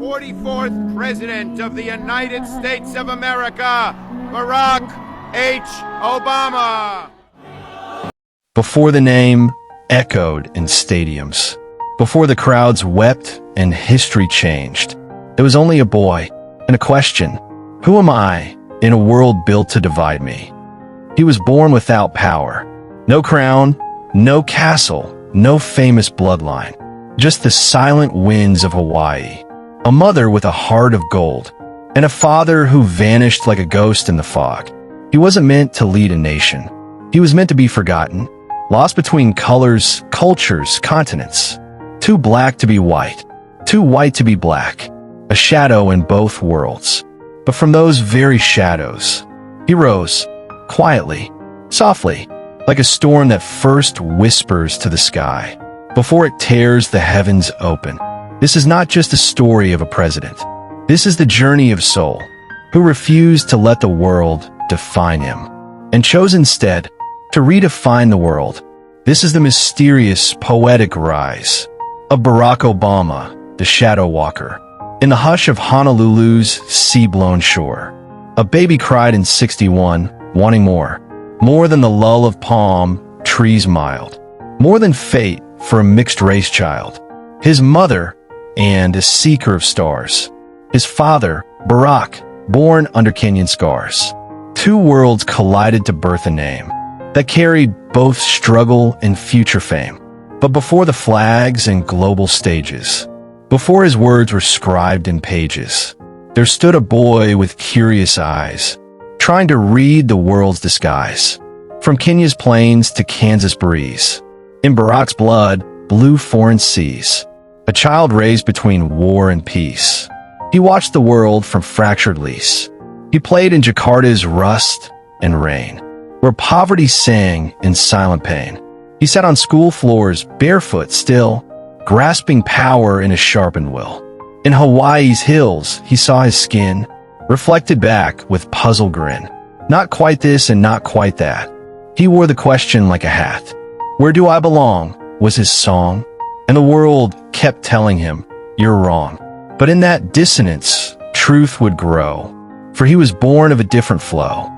44th President of the United States of America, Barack H. Obama. Before the name echoed in stadiums, before the crowds wept and history changed, there was only a boy and a question. Who am I in a world built to divide me? He was born without power. No crown, no castle, no famous bloodline. Just the silent winds of Hawaii. A mother with a heart of gold. And a father who vanished like a ghost in the fog. He wasn't meant to lead a nation. He was meant to be forgotten. Lost between colors, cultures, continents. Too black to be white. Too white to be black. A shadow in both worlds. But from those very shadows, he rose, quietly, softly, like a storm that first whispers to the sky, before it tears the heavens open. This is not just a story of a president. This is the journey of soul, who refused to let the world define him, and chose instead to redefine the world. This is the mysterious, poetic rise of Barack Obama, the shadow walker. In the hush of Honolulu's sea-blown shore, a baby cried in 61, wanting more. More than the lull of palm trees mild. More than fate for a mixed-race child. His mother, and a seeker of stars. His father, Barack, born under Kenyan scars. Two worlds collided to birth a name that carried both struggle and future fame. But before the flags and global stages, before his words were scribed in pages, there stood a boy with curious eyes, trying to read the world's disguise. From Kenya's plains to Kansas breeze, in Barack's blood, blue foreign seas, a child raised between war and peace. He watched the world from fractured lease. He played in Jakarta's rust and rain, where poverty sang in silent pain. He sat on school floors, barefoot still, grasping power in a sharpened will. In Hawaii's hills, he saw his skin, reflected back with puzzled grin. Not quite this and not quite that. He wore the question like a hat. Where do I belong? Was his song. And the world kept telling him, you're wrong. But in that dissonance, truth would grow, for he was born of a different flow.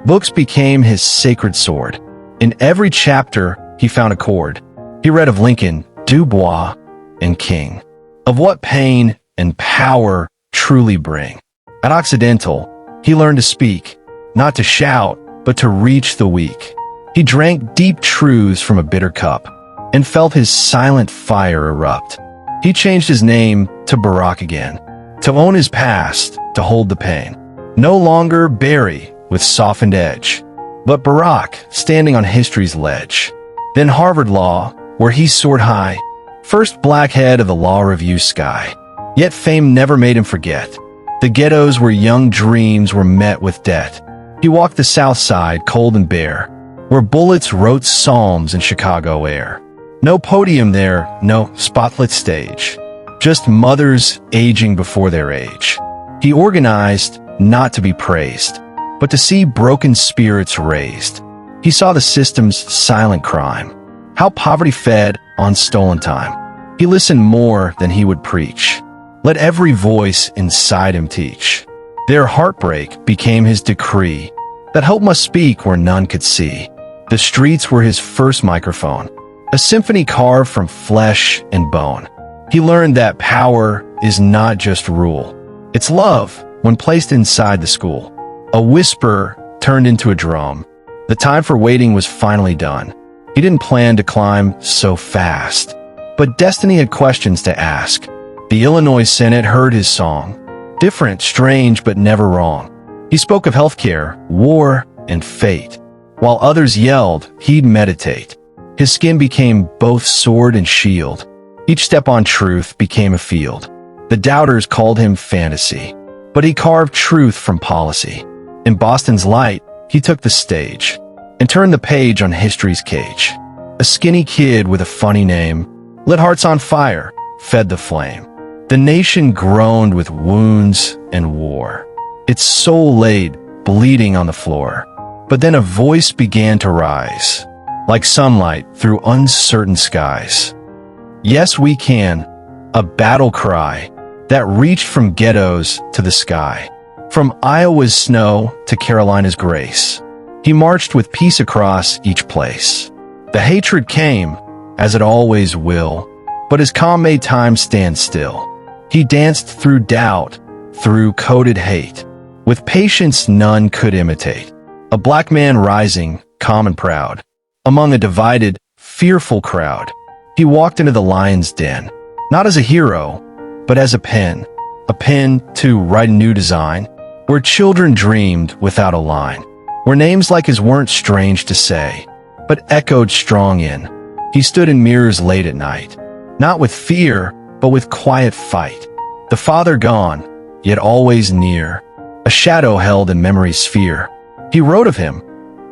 Books became his sacred sword. In every chapter, he found a chord. He read of Lincoln, Du Bois, and King, of what pain and power truly bring. At Occidental, he learned to speak, not to shout, but to reach the weak. He drank deep truths from a bitter cup, and felt his silent fire erupt. He changed his name to Barack again, to own his past, to hold the pain. No longer Barry with softened edge, but Barack standing on history's ledge. Then Harvard Law, where he soared high, first black head of the law review sky. Yet fame never made him forget the ghettos where young dreams were met with debt. He walked the south side cold and bare, where bullets wrote psalms in Chicago air. No podium there, no spotlit stage, just mothers aging before their age. He organized not to be praised, but to see broken spirits raised. He saw the system's silent crime, how poverty fed on stolen time. He listened more than he would preach. Let every voice inside him teach. Their heartbreak became his decree, that hope must speak where none could see. The streets were his first microphone, a symphony carved from flesh and bone. He learned that power is not just rule. It's love when placed inside the school. A whisper turned into a drum. The time for waiting was finally done. He didn't plan to climb so fast, but destiny had questions to ask. The Illinois Senate heard his song. Different, strange, but never wrong. He spoke of healthcare, war, and fate. While others yelled, he'd meditate. His skin became both sword and shield. Each step on truth became a field. The doubters called him fantasy, but he carved truth from policy. In Boston's light, he took the stage and turned the page on history's cage. A skinny kid with a funny name lit hearts on fire, fed the flame. The nation groaned with wounds and war, its soul laid bleeding on the floor. But then a voice began to rise, like sunlight through uncertain skies. Yes, we can, a battle cry, that reached from ghettos to the sky, from Iowa's snow to Carolina's grace. He marched with peace across each place. The hatred came, as it always will, but his calm made time stand still. He danced through doubt, through coded hate, with patience none could imitate. A black man rising, calm and proud, among a divided, fearful crowd. He walked into the lion's den, not as a hero, but as a pen to write a new design, where children dreamed without a line, where names like his weren't strange to say, but echoed strong in. He stood in mirrors late at night, not with fear, but with quiet fight. The father gone, yet always near, a shadow held in memory's sphere. He wrote of him,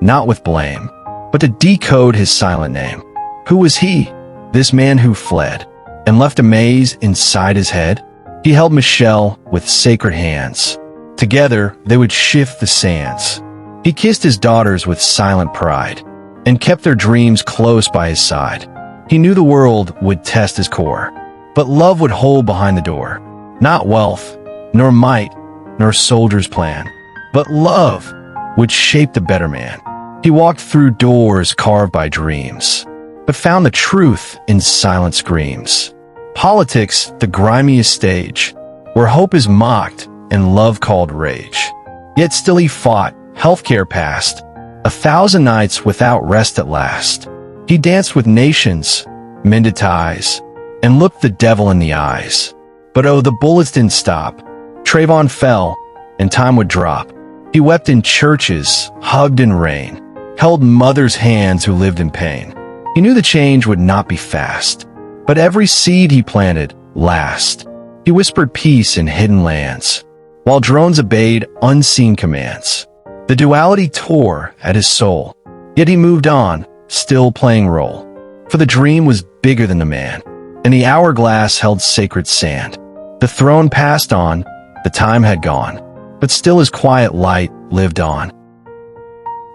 not with blame, but to decode his silent name. Who was he, this man who fled, and left a maze inside his head? He held Michelle with sacred hands. Together they would shift the sands. He kissed his daughters with silent pride, and kept their dreams close by his side. He knew the world would test his core, but love would hold behind the door. Not wealth, nor might, nor soldier's plan, but love would shape the better man. He walked through doors carved by dreams, but found the truth in silent screams. Politics, the grimiest stage, where hope is mocked and love called rage. Yet still he fought, healthcare passed, 1,000 nights without rest at last. He danced with nations, mended ties, and looked the devil in the eyes. But oh, the bullets didn't stop. Trayvon fell, and time would drop. He wept in churches, hugged in rain, held mothers' hands who lived in pain. He knew the change would not be fast, but every seed he planted last. He whispered peace in hidden lands, while drones obeyed unseen commands. The duality tore at his soul, yet he moved on, still playing role. For the dream was bigger than the man, and the hourglass held sacred sand. The throne passed on, the time had gone, but still his quiet light lived on.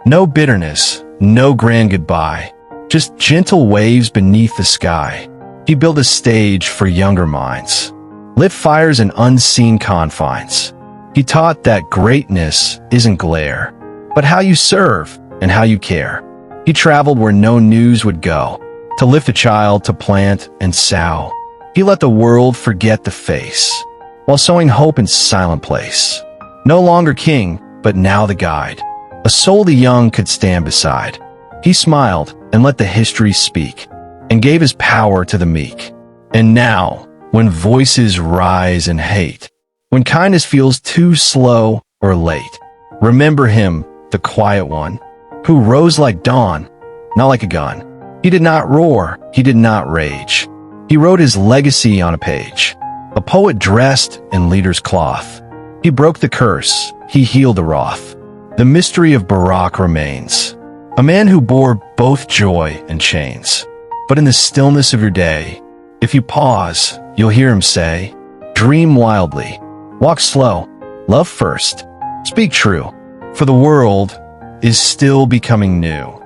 No bitterness, no grand goodbye, just gentle waves beneath the sky. He built a stage for younger minds, lit fires in unseen confines. He taught that greatness isn't glare, but how you serve and how you care. He traveled where no news would go, to lift a child, to plant and sow. He let the world forget the face, while sowing hope in silent place. No longer king, but now the guide, a soul the young could stand beside. He smiled and let the history speak, and gave his power to the meek. And now, when voices rise in hate, when kindness feels too slow or late, remember him, the quiet one, who rose like dawn, not like a gun. He did not roar, he did not rage. He wrote his legacy on a page, a poet dressed in leader's cloth. He broke the curse, he healed the wrath. The mystery of Barack remains, a man who bore both joy and chains. But in the stillness of your day, if you pause, you'll hear him say, dream wildly, walk slow, love first, speak true, for the world is still becoming new.